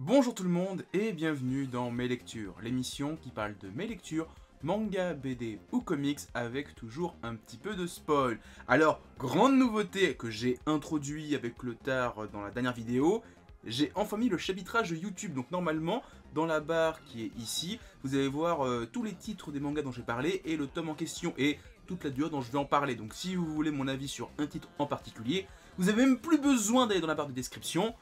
Bonjour tout le monde et bienvenue dans Mes Lectures, l'émission qui parle de mes lectures, manga, BD ou comics avec toujours un petit peu de spoil. Alors, grande nouveauté que j'ai introduit avec le tard dans la dernière vidéo, j'ai enfin mis le chapitrage YouTube. Donc normalement, dans la barre qui est ici, vous allez voir tous les titres des mangas dont j'ai parlé et le tome en question et toute la durée dont je vais en parler. Donc si vous voulez mon avis sur un titre en particulier, vous n'avez même plus besoin d'aller dans la barre de description,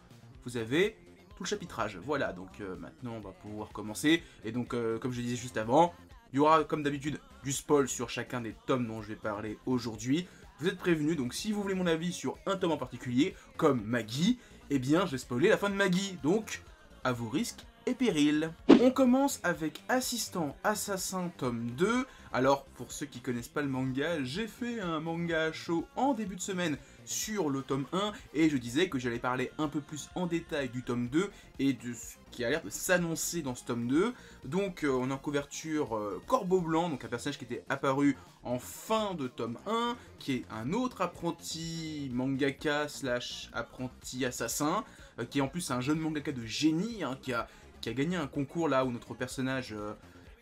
vous avez tout le chapitrage. Voilà, donc maintenant on va pouvoir commencer. Et donc comme je disais juste avant, il y aura comme d'habitude du spoil sur chacun des tomes dont je vais parler aujourd'hui. Vous êtes prévenus, donc si vous voulez mon avis sur un tome en particulier, comme Maggie, eh bien je vais spoiler la fin de Maggie, donc à vos risques et périls. On commence avec Assistant Assassin tome 2. Alors pour ceux qui connaissent pas le manga, j'ai fait un manga show en début de semaine sur le tome 1 et je disais que j'allais parler un peu plus en détail du tome 2 et de ce qui a l'air de s'annoncer dans ce tome 2. Donc on a en couverture Corbeau Blanc, donc un personnage qui était apparu en fin de tome 1, qui est un autre apprenti mangaka slash apprenti assassin, qui est en plus un jeune mangaka de génie, hein, qui a gagné un concours là où notre personnage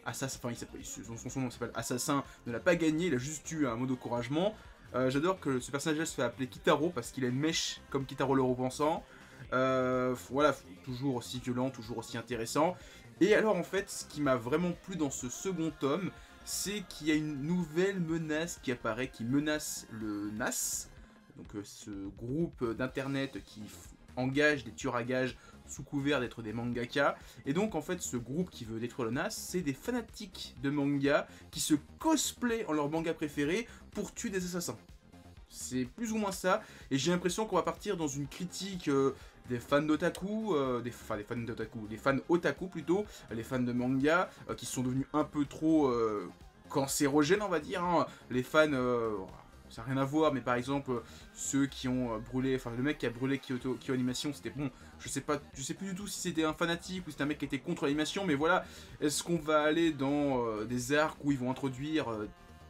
Assassin, enfin son nom s'appelle Assassin, ne l'a pas gagné, il a juste eu un mot d'encouragement. J'adore que ce personnage-là se fait appeler Kitaro parce qu'il a une mèche comme Kitaro le repensant. Voilà, toujours aussi violent, toujours aussi intéressant. Et alors en fait, ce qui m'a vraiment plu dans ce second tome, c'est qu'il y a une nouvelle menace qui apparaît, qui menace le NAS, donc ce groupe d'internet qui engage des tueurs à gages sous couvert d'être des mangaka. Et donc en fait ce groupe qui veut détruire le NAS, c'est des fanatiques de manga qui se cosplayent en leur manga préféré pour tuer des assassins. C'est plus ou moins ça, et j'ai l'impression qu'on va partir dans une critique des fans d'otaku, des fans otaku plutôt, les fans de manga, qui sont devenus un peu trop cancérogènes on va dire, hein. Les fans... ça n'a rien à voir, mais par exemple, ceux qui ont brûlé, enfin le mec qui a brûlé Kyoto Animation, c'était bon, je sais plus du tout si c'était un fanatique ou c'était un mec qui était contre l'animation, mais voilà, est-ce qu'on va aller dans des arcs où ils vont introduire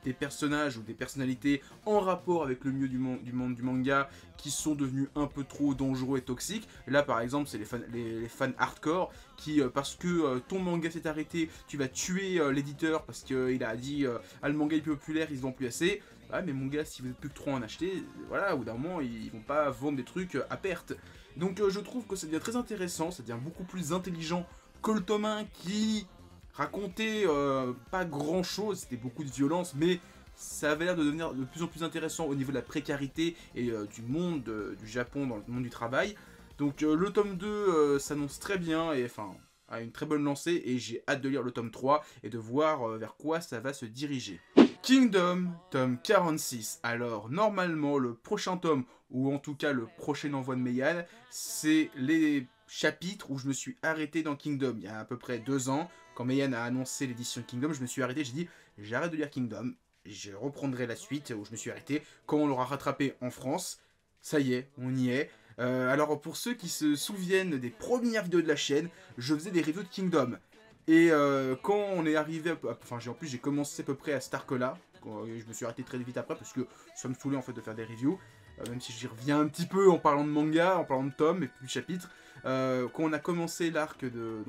des personnages ou des personnalités en rapport avec le milieu du monde du manga qui sont devenus un peu trop dangereux et toxiques. Là par exemple c'est les fans hardcore qui parce que ton manga s'est arrêté, tu vas tuer l'éditeur parce qu'il a dit ah le manga est plus populaire, ils se vendent plus assez. Ah mais mon gars, si vous êtes plus que 3 à en acheter, voilà, au bout d'un moment ils vont pas vendre des trucs à perte. Donc je trouve que ça devient très intéressant, ça devient beaucoup plus intelligent que le tome 1 qui racontait pas grand chose, c'était beaucoup de violence, mais ça avait l'air de devenir de plus en plus intéressant au niveau de la précarité et du monde du Japon dans le monde du travail. Donc le tome 2 s'annonce très bien et enfin a une très bonne lancée et j'ai hâte de lire le tome 3 et de voir vers quoi ça va se diriger. Kingdom, tome 46. Alors normalement le prochain tome, ou en tout cas le prochain envoi de Meian, c'est les chapitres où je me suis arrêté dans Kingdom. Il y a à peu près 2 ans, quand Meian a annoncé l'édition Kingdom, je me suis arrêté, j'ai dit j'arrête de lire Kingdom, je reprendrai la suite où je me suis arrêté quand on l'aura rattrapé en France. Ça y est, on y est. Alors pour ceux qui se souviennent des premières vidéos de la chaîne, je faisais des reviews de Kingdom. Et quand on est arrivé, enfin en plus j'ai commencé à peu près à cet arc-là, je me suis arrêté très vite après parce que ça me saoulait en fait de faire des reviews, même si j'y reviens un petit peu en parlant de manga, en parlant de tomes et puis de chapitres. Quand on a commencé l'arc de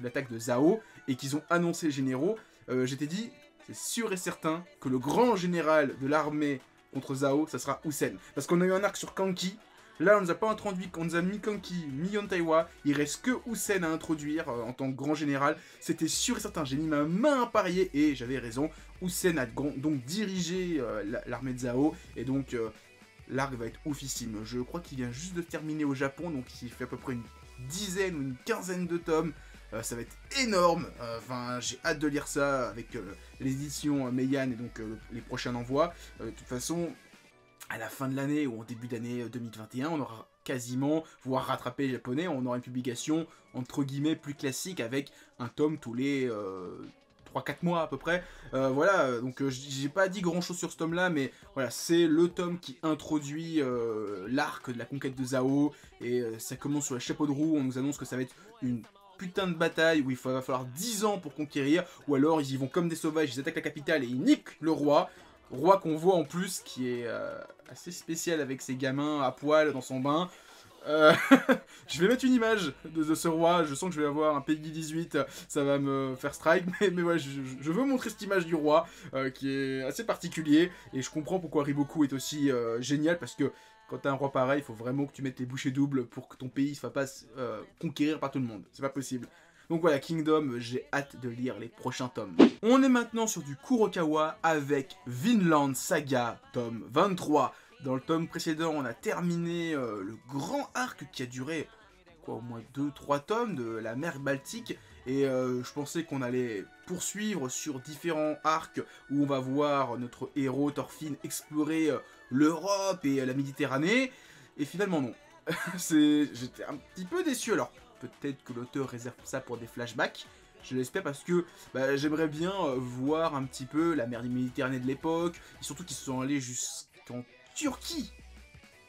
l'attaque de Zao et qu'ils ont annoncé les généraux, j'étais dit, c'est sûr et certain que le grand général de l'armée contre Zao, ça sera Usen. Parce qu'on a eu un arc sur Kanki. Là, on nous a pas introduit, on nous a mis Kanki, mis Yontaiwa, il reste que Usen à introduire en tant que grand général. C'était sûr et certain, j'ai mis ma main à parier et j'avais raison. Usen a donc dirigé l'armée de Zao et donc l'arc va être oufissime. Je crois qu'il vient juste de terminer au Japon, donc il fait à peu près une dizaine ou une quinzaine de tomes. Ça va être énorme, enfin j'ai hâte de lire ça avec l'édition Meian et donc les prochains envois. De toute façon, à la fin de l'année ou en début d'année 2021, on aura quasiment, voire rattrapé les japonais, on aura une publication entre guillemets plus classique avec un tome tous les 3-4 mois à peu près. Voilà, donc j'ai pas dit grand chose sur ce tome là, mais voilà, c'est le tome qui introduit l'arc de la conquête de Zao, et ça commence sur les chapeaux de roue, on nous annonce que ça va être une putain de bataille où il va falloir 10 ans pour conquérir, ou alors ils y vont comme des sauvages, ils attaquent la capitale et ils niquent le roi. Roi qu'on voit en plus qui est assez spécial avec ses gamins à poil dans son bain. Euh, je vais mettre une image de ce roi, je sens que je vais avoir un Peggy 18, ça va me faire strike, mais ouais, je veux montrer cette image du roi, qui est assez particulier, et je comprends pourquoi Riboku est aussi génial, parce que quand t'as un roi pareil, il faut vraiment que tu mettes les bouchées doubles pour que ton pays ne se fasse pas conquérir par tout le monde, c'est pas possible. Donc voilà, Kingdom, j'ai hâte de lire les prochains tomes. On est maintenant sur du Kurokawa avec Vinland Saga, tome 23. Dans le tome précédent, on a terminé le grand arc qui a duré au moins 2-3 tomes de la mer Baltique. Et je pensais qu'on allait poursuivre sur différents arcs où on va voir notre héros Thorfinn explorer l'Europe et la Méditerranée. Et finalement non. J'étais un petit peu déçu. Alors peut-être que l'auteur réserve ça pour des flashbacks. Je l'espère parce que j'aimerais bien voir un petit peu la mer Méditerranée de l'époque. Et surtout qu'ils sont allés jusqu'en Turquie.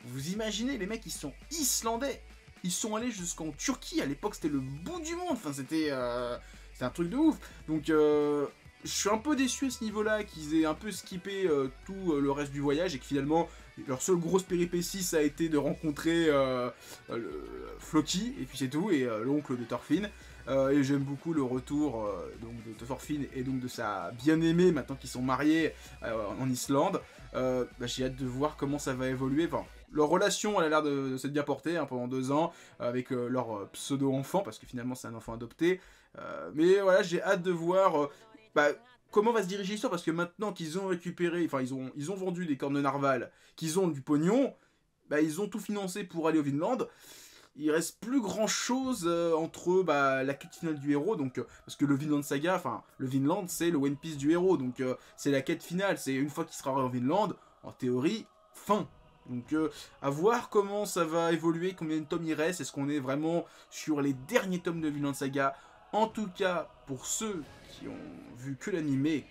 Vous imaginez, les mecs, ils sont islandais. Ils sont allés jusqu'en Turquie. À l'époque, c'était le bout du monde. Enfin, c'était un truc de ouf. Donc, je suis un peu déçu à ce niveau-là qu'ils aient un peu skippé tout le reste du voyage et que finalement, leur seule grosse péripétie, ça a été de rencontrer Floki, et puis c'est tout, et l'oncle de Thorfinn. Et j'aime beaucoup le retour donc de Thorfinn et donc de sa bien-aimée, maintenant qu'ils sont mariés en Islande. J'ai hâte de voir comment ça va évoluer. Enfin, leur relation, elle a l'air de s'être bien portée hein, pendant 2 ans, avec leur pseudo-enfant, parce que finalement c'est un enfant adopté. Mais voilà, j'ai hâte de voir comment va se diriger l'histoire, parce que maintenant qu'ils ont récupéré, enfin ils ont vendu des cornes de narval, qu'ils ont du pognon, ils ont tout financé pour aller au Vinland. Il reste plus grand chose entre la quête finale du héros, donc parce que le Vinland Saga, enfin le Vinland c'est le One Piece du héros, donc c'est la quête finale, c'est une fois qu'il sera au Vinland, en théorie, fin. Donc à voir comment ça va évoluer, combien de tomes il reste, est-ce qu'on est vraiment sur les derniers tomes de Vinland Saga. En tout cas, pour ceux qui ont vu que l'animé,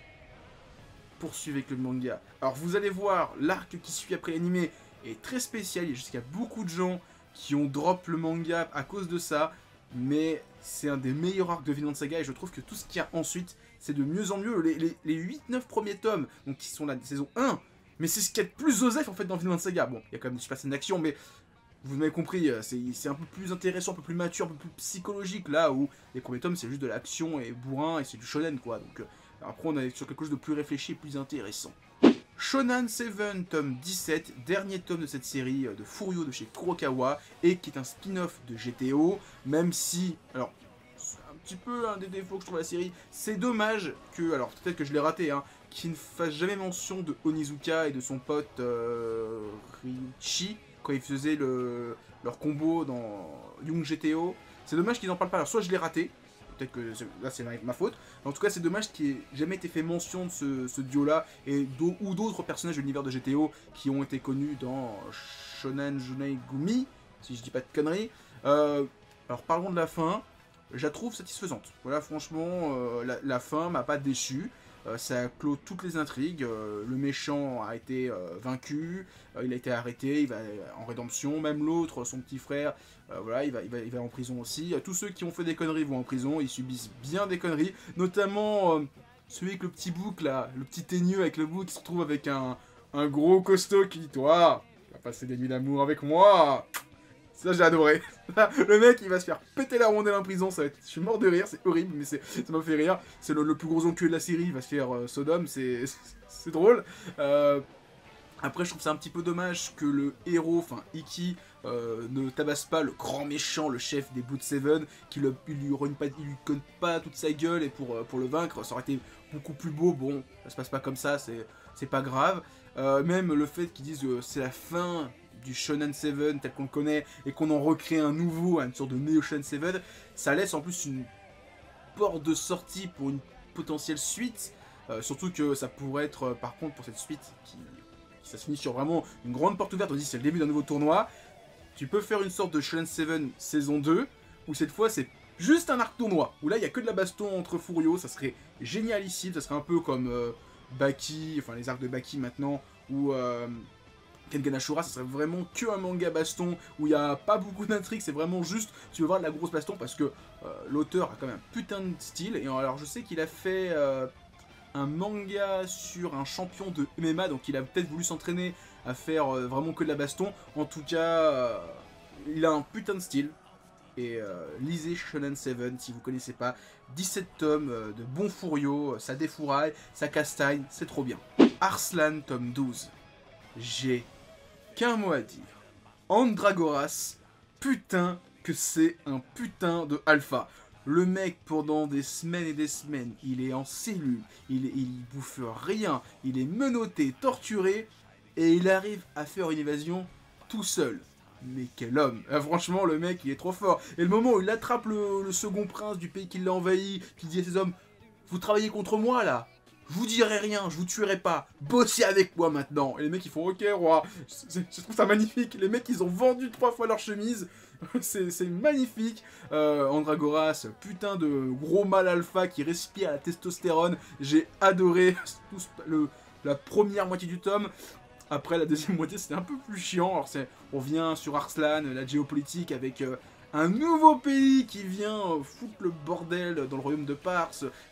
poursuivez avec le manga. Alors vous allez voir, l'arc qui suit après l'animé est très spécial, il y a jusqu'à beaucoup de gens qui ont drop le manga à cause de ça, mais c'est un des meilleurs arcs de Vinland Saga et je trouve que tout ce qu'il y a ensuite, c'est de mieux en mieux. Les 8-9 premiers tomes, donc qui sont la saison 1, mais c'est ce qu'il y a de plus osef en fait dans Vinland Saga. Bon, il y a quand même des super scènes d'action, mais vous m'avez compris, c'est un peu plus intéressant, un peu plus mature, un peu plus psychologique, là où les premiers tomes c'est juste de l'action et bourrin et c'est du shonen quoi. Donc après on est sur quelque chose de plus réfléchi et plus intéressant. Shonen 7, tome 17, dernier tome de cette série de Furio de chez Kurokawa, et qui est un spin-off de GTO, même si, alors, c'est un petit peu un des défauts que je trouve à la série, c'est dommage que, alors peut-être que je l'ai raté, hein, qu'il ne fasse jamais mention de Onizuka et de son pote Ryuichi, quand ils faisaient leur combo dans Young GTO. C'est dommage qu'ils n'en parlent pas, alors soit je l'ai raté, peut-être que là c'est ma faute. En tout cas, c'est dommage qu'il n'ait jamais été fait mention de ce duo-là ou d'autres personnages de l'univers de GTO qui ont été connus dans Shonen Junai Gumi, si je dis pas de conneries. Alors parlons de la fin. Je la trouve satisfaisante. Voilà, franchement, la fin m'a pas déçu. Ça clôt toutes les intrigues. Le méchant a été vaincu, il a été arrêté, il va en rédemption. Même l'autre, son petit frère, voilà, il va en prison aussi. Tous ceux qui ont fait des conneries vont en prison, ils subissent bien des conneries. Notamment celui avec le petit bouc là, le petit teigneux avec le bouc qui se retrouve avec un gros costaud qui dit toi, tu vas passer des nuits d'amour avec moi. Ça j'ai adoré. Le mec il va se faire péter la rondelle en prison, ça va être... je suis mort de rire, c'est horrible mais ça m'a fait rire. C'est le plus gros enculé de la série, il va se faire Sodome, c'est drôle. Après je trouve ça un petit peu dommage que le héros, enfin Ikki, ne tabasse pas le grand méchant, le chef des Blood Seven, qui lui conne pas toute sa gueule et pour le vaincre, ça aurait été beaucoup plus beau. Bon, ça se passe pas comme ça, c'est pas grave. Même le fait qu'ils disent c'est la fin du Shonen 7 tel qu'on le connaît et qu'on en recrée un nouveau, une sorte de Neo Shonen 7, ça laisse en plus une porte de sortie pour une potentielle suite, surtout que ça pourrait être par contre pour cette suite ça se finit sur vraiment une grande porte ouverte, on dit c'est le début d'un nouveau tournoi, tu peux faire une sorte de Shonen 7 saison 2 où cette fois c'est juste un arc tournoi, où là il n'y a que de la baston entre Furio, ça serait génialissime, ça serait un peu comme Baki, enfin les arcs de Baki maintenant, ou Kengan Ashura, ça serait vraiment que un manga baston où il n'y a pas beaucoup d'intrigues, c'est vraiment juste, tu veux voir de la grosse baston parce que l'auteur a quand même un putain de style. Et alors je sais qu'il a fait un manga sur un champion de MMA, donc il a peut-être voulu s'entraîner à faire vraiment que de la baston. En tout cas, il a un putain de style. Et lisez Shonen 7 si vous connaissez pas. 17 tomes de bons furios, ça défouraille, ça castagne, c'est trop bien. Arslan tome 12. J'ai qu'un mot à dire. Andragoras, putain que c'est un putain de alpha. Le mec, pendant des semaines et des semaines, il est en cellule, il bouffe rien, il est menotté, torturé, et il arrive à faire une évasion tout seul. Mais quel homme! Franchement, le mec, il est trop fort. Et le moment où il attrape le second prince du pays qui l'a envahi, qui dit à ses hommes, vous travaillez contre moi, là? Je vous dirai rien, je vous tuerai pas. Bossez avec moi maintenant. Et les mecs, ils font, ok, roi. Je trouve ça magnifique. Les mecs, ils ont vendu 3 fois leur chemise. C'est magnifique. Andragoras, putain de gros mâle alpha qui respire la testostérone. J'ai adoré la première moitié du tome. Après, la deuxième moitié, c'était un peu plus chiant. Alors, on vient sur Arslan, la géopolitique, avec un nouveau pays qui vient foutre le bordel dans le royaume de Pars,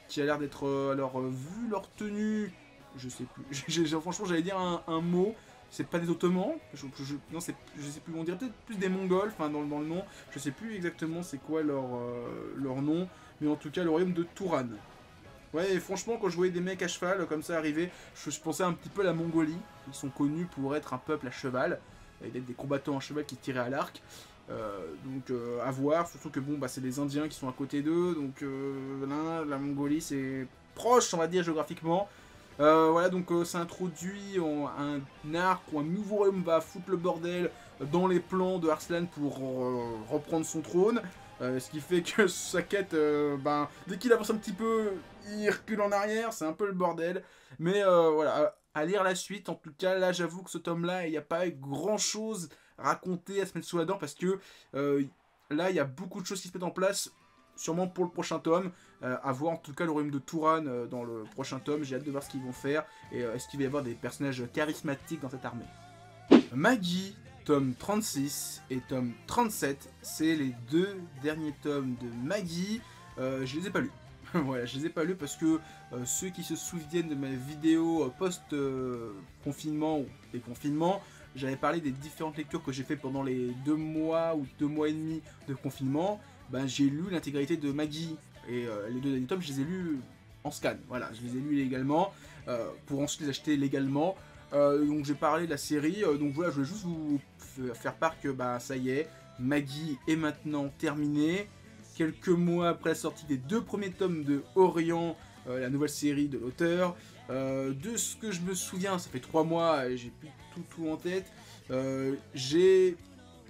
qui a l'air d'être, alors, vu leur tenue, je sais plus. Franchement, j'allais dire un mot. C'est pas des Ottomans, non, je sais plus, on dirait peut-être plus des Mongols, enfin dans le nom, je sais plus exactement c'est quoi leur nom, mais en tout cas le royaume de Touran. Ouais, et franchement, quand je voyais des mecs à cheval comme ça arriver, je pensais un petit peu à la Mongolie. Ils sont connus pour être un peuple à cheval, et d'être des combattants à cheval qui tiraient à l'arc. Donc à voir, surtout que bon, bah, c'est des Indiens qui sont à côté d'eux, donc là, la Mongolie c'est proche, on va dire, géographiquement. Voilà, donc ça introduit un arc où un nouveau royaume va foutre le bordel dans les plans de Arslan pour reprendre son trône. Ce qui fait que sa quête, ben, dès qu'il avance un petit peu, il recule en arrière, c'est un peu le bordel. Mais voilà, à lire la suite, en tout cas, là j'avoue que ce tome-là, il n'y a pas grand chose à raconter, à se mettre sous la dent, parce que là il y a beaucoup de choses qui se mettent en place, sûrement pour le prochain tome. À voir en tout cas le royaume de Touran dans le prochain tome, j'ai hâte de voir ce qu'ils vont faire, et est-ce qu'il va y avoir des personnages charismatiques dans cette armée. Maggie, tome 36 et tome 37, c'est les 2 derniers tomes de Maggie. Je les ai pas lus. Voilà, je les ai pas lus parce que ceux qui se souviennent de ma vidéo post-confinement ou déconfinement, j'avais parlé des différentes lectures que j'ai fait pendant les 2 mois ou 2 mois et demi de confinement. Ben, j'ai lu l'intégralité de Maggie et les 2 derniers tomes, je les ai lus en scan. Voilà, je les ai lus légalement pour ensuite les acheter légalement. Donc j'ai parlé de la série, donc voilà, je voulais juste vous faire part que bah ça y est, Maggie est maintenant terminée. Quelques mois après la sortie des 2 premiers tomes de Orient, la nouvelle série de l'auteur, de ce que je me souviens, ça fait 3 mois et j'ai plus tout en tête, j'ai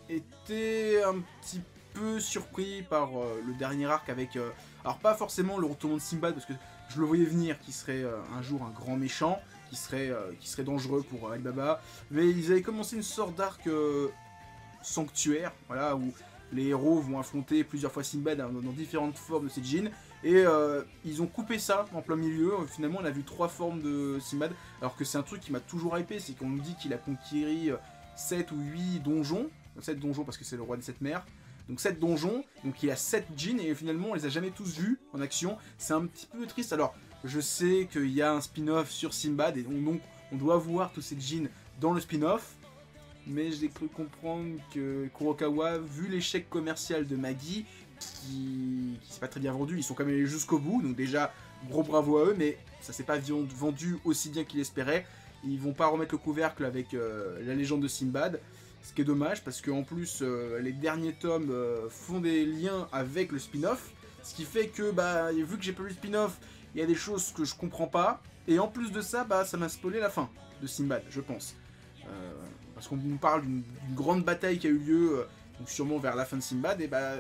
été un petit peu surpris par le dernier arc avec, alors pas forcément le retournement de Simbad parce que je le voyais venir, qui serait un jour un grand méchant, qui serait dangereux pour Alibaba, mais ils avaient commencé une sorte d'arc sanctuaire, voilà, où les héros vont affronter plusieurs fois Simbad dans différentes formes de ces djinns, et ils ont coupé ça en plein milieu. Finalement on a vu 3 formes de Simbad, alors que c'est un truc qui m'a toujours hypé, c'est qu'on nous dit qu'il a conquéri 7 ou 8 donjons, 7 donjons parce que c'est le roi des 7 mers, donc 7 donjons, donc il a 7 djinns, et finalement on les a jamais tous vus en action, c'est un petit peu triste. Alors je sais qu'il y a un spin-off sur Simbad, et donc on doit voir tous ces djinns dans le spin-off, mais j'ai cru comprendre que Kurokawa, vu l'échec commercial de Maggie, qui s'est pas très bien vendu, ils sont quand même allés jusqu'au bout, donc déjà gros bravo à eux, mais ça s'est pas vendu aussi bien qu'ils espéraient. Ils vont pas remettre le couvercle avec la légende de Simbad, ce qui est dommage parce qu'en plus les derniers tomes font des liens avec le spin-off, ce qui fait que bah, vu que j'ai pas lu le spin-off, il y a des choses que je comprends pas, et en plus de ça, bah, ça m'a spoilé la fin de Simbad, je pense. Parce qu'on nous parle d'une grande bataille qui a eu lieu, donc sûrement vers la fin de Simbad, et bah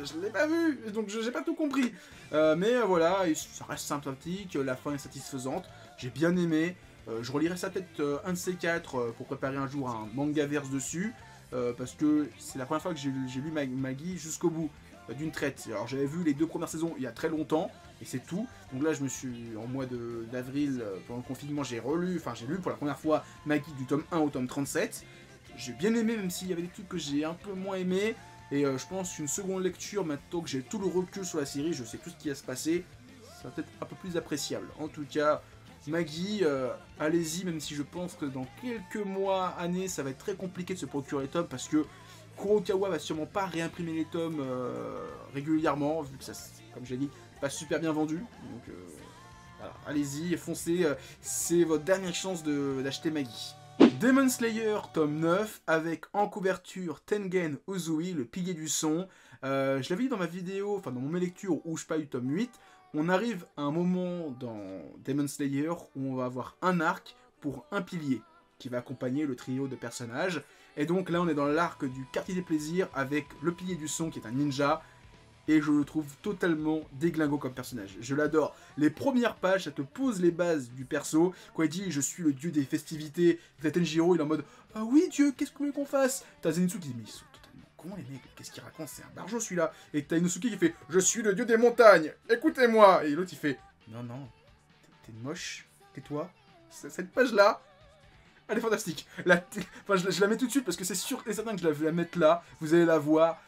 je l'ai pas vu, donc j'ai pas tout compris. Mais voilà, ça reste sympathique, la fin est satisfaisante, j'ai bien aimé. Je relirai ça peut-être un de ces 4 pour préparer un jour un manga-verse dessus, parce que c'est la première fois que j'ai lu Maggie jusqu'au bout, d'une traite. Alors j'avais vu les 2 premières saisons il y a très longtemps, et c'est tout. Donc là je me suis, en mois d'avril, pendant le confinement, j'ai lu pour la première fois Maggie du tome 1 au tome 37. J'ai bien aimé, même s'il y avait des trucs que j'ai un peu moins aimé, et je pense qu'une seconde lecture, maintenant que j'ai tout le recul sur la série, je sais tout ce qui va se passer, ça va peut-être un peu plus appréciable. En tout cas, Maggie, allez-y, même si je pense que dans quelques mois, années, ça va être très compliqué de se procurer les tomes, parce que Kurokawa va sûrement pas réimprimer les tomes régulièrement, vu que ça, comme j'ai dit, pas super bien vendu. Donc voilà, allez-y, foncez, c'est votre dernière chance d'acheter Magi. Demon Slayer, tome 9, avec en couverture Tengen Uzui, le pilier du son. Je l'avais dit dans ma vidéo, enfin dans mon lecture où je parle du tome 8, on arrive à un moment dans Demon Slayer où on va avoir un arc pour un pilier qui va accompagner le trio de personnages. Et donc là on est dans l'arc du quartier des plaisirs avec le pilier du son qui est un ninja. Et je le trouve totalement déglingo comme personnage. Je l'adore. Les premières pages, ça te pose les bases du perso. Quand il dit « Je suis le dieu des festivités », t'as Tenjiro, il est en mode « Ah oui, dieu, qu'est-ce que vous voulez qu'on fasse ?» T'as Zenitsu qui dit « Mais ils sont totalement cons, les mecs, qu'est-ce qu'ils racontent? C'est un barjot, celui-là !» Et t'as Inosuke qui fait « Je suis le dieu des montagnes, écoutez-moi !» Et l'autre, il fait « Non, non, t'es moche, tais-toi. » Cette page-là, elle est fantastique. Enfin, je la mets tout de suite parce que c'est sûr et certain que je vais la mettre là. Vous allez la voir.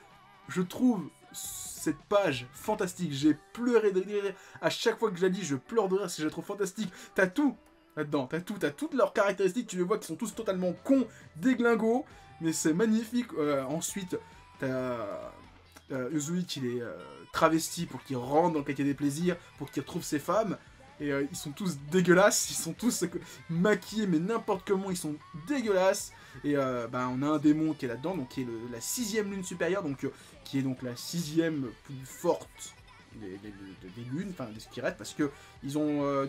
Je trouve cette page fantastique. J'ai pleuré de rire. À chaque fois que je la dis, je pleure de rire parce que je la trouve fantastique. T'as tout là-dedans. T'as toutes leurs caractéristiques. Tu les vois qui sont tous totalement cons, déglingos. Mais c'est magnifique. Ensuite, t'as Uzui qui les travesti pour qu'il rentre dans le quartier des plaisirs, pour qu'il retrouve ses femmes. Et ils sont tous dégueulasses, ils sont tous maquillés, mais n'importe comment, ils sont dégueulasses. Et on a un démon qui est là-dedans, donc qui est la 6ème lune supérieure, donc qui est donc la 6ème plus forte des lunes, enfin des Spirits, parce que ils ont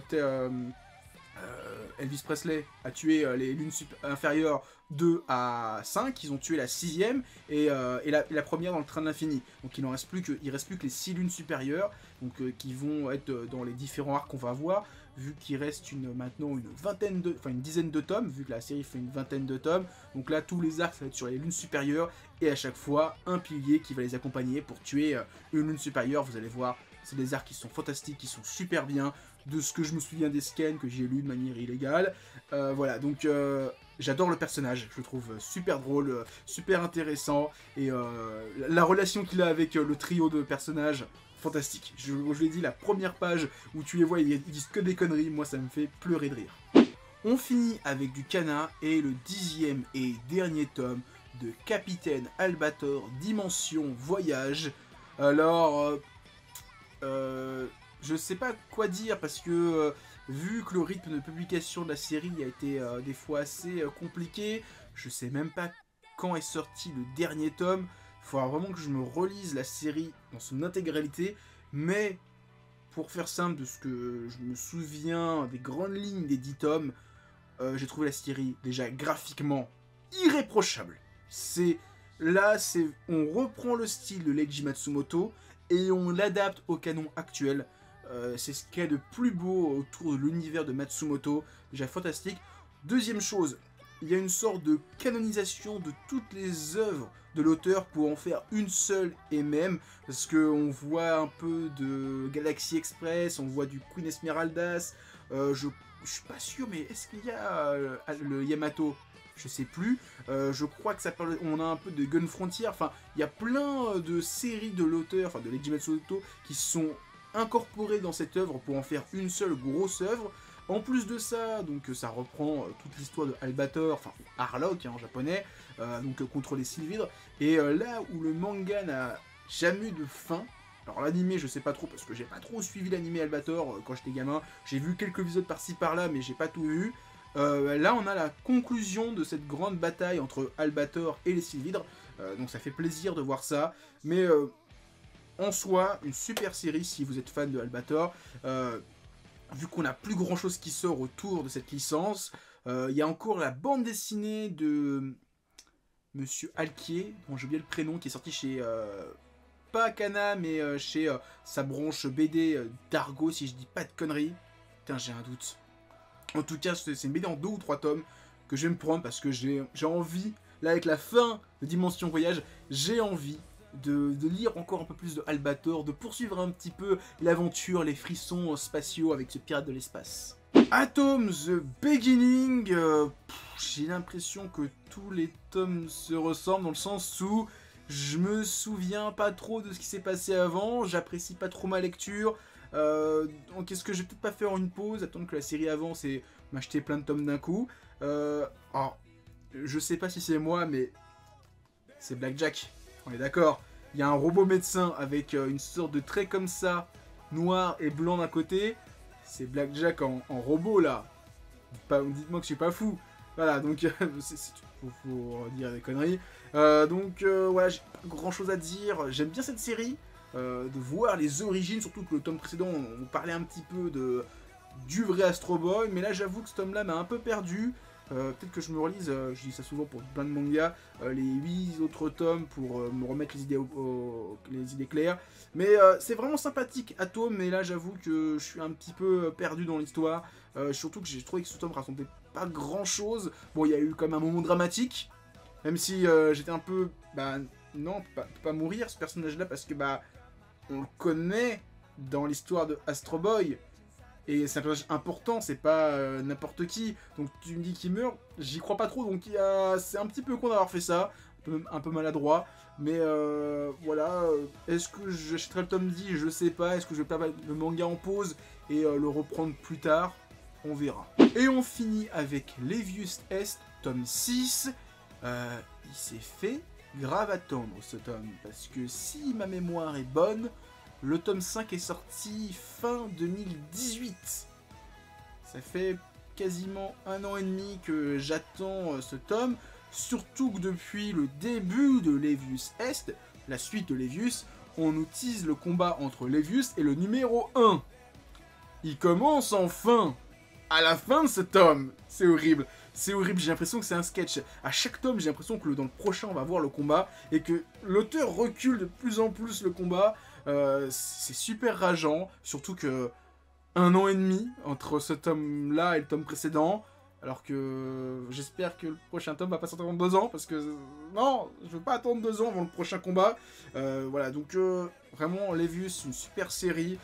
Elvis Presley a tué les lunes inférieures 2 à 5, ils ont tué la 6ème et la première dans le train de l'infini. Donc il reste plus que les 6 lunes supérieures, donc qui vont être dans les différents arcs qu'on va avoir, vu qu'il reste maintenant une dizaine de tomes, vu que la série fait une vingtaine de tomes. Donc là tous les arcs ça va être sur les lunes supérieures, et à chaque fois un pilier qui va les accompagner pour tuer une lune supérieure. Vous allez voir, c'est des arcs qui sont fantastiques, qui sont super bien. De ce que je me souviens des scans que j'ai lu de manière illégale. Voilà, donc j'adore le personnage, je le trouve super drôle, super intéressant, et la relation qu'il a avec le trio de personnages, fantastique. Je l'ai dit, la première page où tu les vois, ils disent que des conneries, moi ça me fait pleurer de rire. On finit avec du Kana et le 10e et dernier tome de Capitaine Albator, Dimension Voyage. Alors... je sais pas quoi dire parce que vu que le rythme de publication de la série a été des fois assez compliqué, je sais même pas quand est sorti le dernier tome. Il faudra vraiment que je me relise la série dans son intégralité, mais pour faire simple de ce que je me souviens des grandes lignes des 10 tomes, j'ai trouvé la série déjà graphiquement irréprochable. On reprend le style de Leiji Matsumoto et on l'adapte au canon actuel. C'est ce qu'il y a de plus beau autour de l'univers de Matsumoto, déjà fantastique. Deuxième chose, il y a une sorte de canonisation de toutes les œuvres de l'auteur pour en faire une seule et même, parce qu'on voit un peu de Galaxy Express, on voit du Queen Esmeraldas, je suis pas sûr, mais est-ce qu'il y a le Yamato? Je sais plus, je crois que ça parle, on a un peu de Gun Frontier, enfin, il y a plein de séries de l'auteur, enfin de Leiji Matsumoto, qui sont incorporées dans cette œuvre pour en faire une seule grosse œuvre. En plus de ça, donc ça reprend toute l'histoire de Albator, enfin Harlock en japonais, donc contre les Sylvidres, et là où le manga n'a jamais eu de fin. Alors l'animé je sais pas trop parce que j'ai pas trop suivi l'animé Albator quand j'étais gamin, j'ai vu quelques épisodes par-ci par-là mais j'ai pas tout vu. Là on a la conclusion de cette grande bataille entre Albator et les Sylvidres, donc ça fait plaisir de voir ça, mais en soi une super série si vous êtes fan de Albator, vu qu'on n'a plus grand chose qui sort autour de cette licence. Il y a encore la bande dessinée de Monsieur Alquier, dont j'ai oublié le prénom, qui est sorti chez pas Kana mais chez sa branche BD d'Argo si je dis pas de conneries. Putain j'ai un doute. En tout cas, c'est une BD en 2 ou 3 tomes que je vais me prendre parce que j'ai envie, là avec la fin de Dimension Voyage, j'ai envie de lire encore un peu plus de Albator, de poursuivre un petit peu l'aventure, les frissons spatiaux avec ce pirate de l'espace. Atom The Beginning, j'ai l'impression que tous les tomes se ressemblent dans le sens où je me souviens pas trop de ce qui s'est passé avant, j'apprécie pas trop ma lecture. Donc est-ce que je vais peut-être pas faire une pause, attendre que la série avance et m'acheter plein de tomes d'un coup. Alors, je sais pas si c'est moi, mais c'est Blackjack. On est d'accord. Il y a un robot médecin avec une sorte de trait comme ça, noir et blanc d'un côté. C'est Blackjack en robot là. Dites-moi que je suis pas fou. Voilà, donc faut dire des conneries. Voilà, j'ai pas grand chose à dire. J'aime bien cette série, de voir les origines, surtout que le tome précédent, on parlait un petit peu du vrai Astro Boy, mais là j'avoue que ce tome-là m'a un peu perdu. Peut-être que je me relise, je dis ça souvent pour plein de mangas, les 8 autres tomes pour me remettre les idées claires. Mais c'est vraiment sympathique, Atome, mais là j'avoue que je suis un petit peu perdu dans l'histoire. Surtout que j'ai trouvé que ce tome racontait pas grand chose. Bon, il y a eu comme un moment dramatique, même si j'étais un peu... Bah non, pas mourir ce personnage-là, parce que bah on le connaît dans l'histoire de Astro Boy. Et c'est un personnage important, c'est pas n'importe qui. Donc tu me dis qu'il meurt, j'y crois pas trop. Donc c'est un petit peu con d'avoir fait ça, un peu maladroit. Mais voilà, est-ce que j'achèterai le tome 10? Je sais pas. Est-ce que je vais mettre le manga en pause et le reprendre plus tard? On verra. Et on finit avec Levius Est, tome 6. Il s'est fait grave attendre ce tome, parce que si ma mémoire est bonne, le tome 5 est sorti fin 2018. Ça fait quasiment 1 an et demi que j'attends ce tome, surtout que depuis le début de Levius Est, la suite de Levius, on nous tease le combat entre Levius et le numéro 1. Il commence enfin à la fin de ce tome. C'est horrible. C'est horrible, j'ai l'impression que c'est un sketch. À chaque tome, j'ai l'impression que dans le prochain, on va voir le combat, et que l'auteur recule de plus en plus le combat. C'est super rageant, surtout que 1 an et demi entre ce tome-là et le tome précédent, alors que j'espère que le prochain tome va pas sortir en 2 ans, parce que non, je veux pas attendre 2 ans avant le prochain combat. Voilà, donc vraiment, Levius, une super série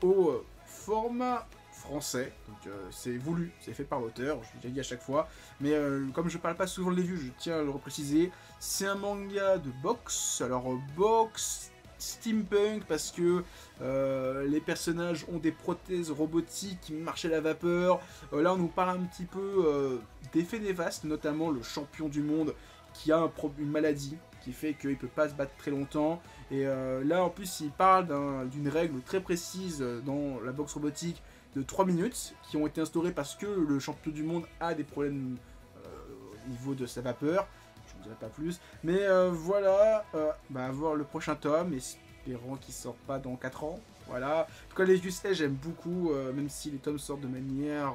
au format français, donc c'est voulu, c'est fait par l'auteur, je l'ai déjà dit à chaque fois, mais comme je parle pas souvent de Levius, je tiens à le repréciser, c'est un manga de boxe, alors boxe, steampunk, parce que les personnages ont des prothèses robotiques qui marchent à la vapeur. Là on nous parle un petit peu d'effets néfastes, notamment le champion du monde qui a une maladie qui fait qu'il peut pas se battre très longtemps, et là en plus il parle d'une règle très précise dans la boxe robotique de 3 minutes qui ont été instaurées parce que le champion du monde a des problèmes au niveau de sa vapeur. Je ne dirai pas plus, mais voilà, voir le prochain tome, espérons qu'il ne sorte pas dans 4 ans. Voilà. En tout cas, les Levius, j'aime beaucoup, même si les tomes sortent de manière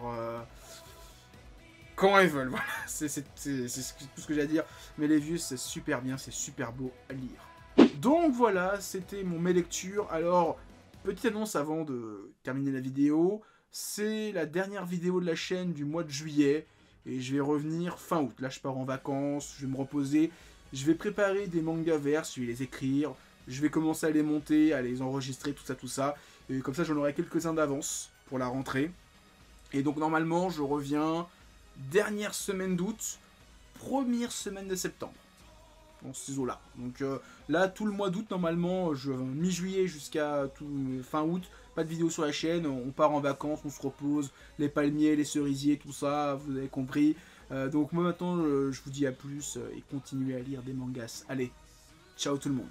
quand ils veulent. Voilà, c'est tout ce que j'ai à dire. Mais les Levius, c'est super bien, c'est super beau à lire. Donc voilà, c'était mes lectures. Alors, petite annonce avant de terminer la vidéo. C'est la dernière vidéo de la chaîne du mois de juillet. Et je vais revenir fin août. Là, je pars en vacances, je vais me reposer. Je vais préparer des mangas verts, je vais les écrire. Je vais commencer à les monter, à les enregistrer, tout ça. Et comme ça, j'en aurai quelques-uns d'avance pour la rentrée. Et donc, normalement, je reviens dernière semaine d'août, première semaine de septembre. Dans ces eaux-là. Donc là, tout le mois d'août, normalement, mi-juillet jusqu'à fin août, pas de vidéo sur la chaîne, on part en vacances, on se repose, les palmiers, les cerisiers, tout ça, vous avez compris. Donc moi maintenant, je vous dis à plus et continuez à lire des mangas. Allez, ciao tout le monde.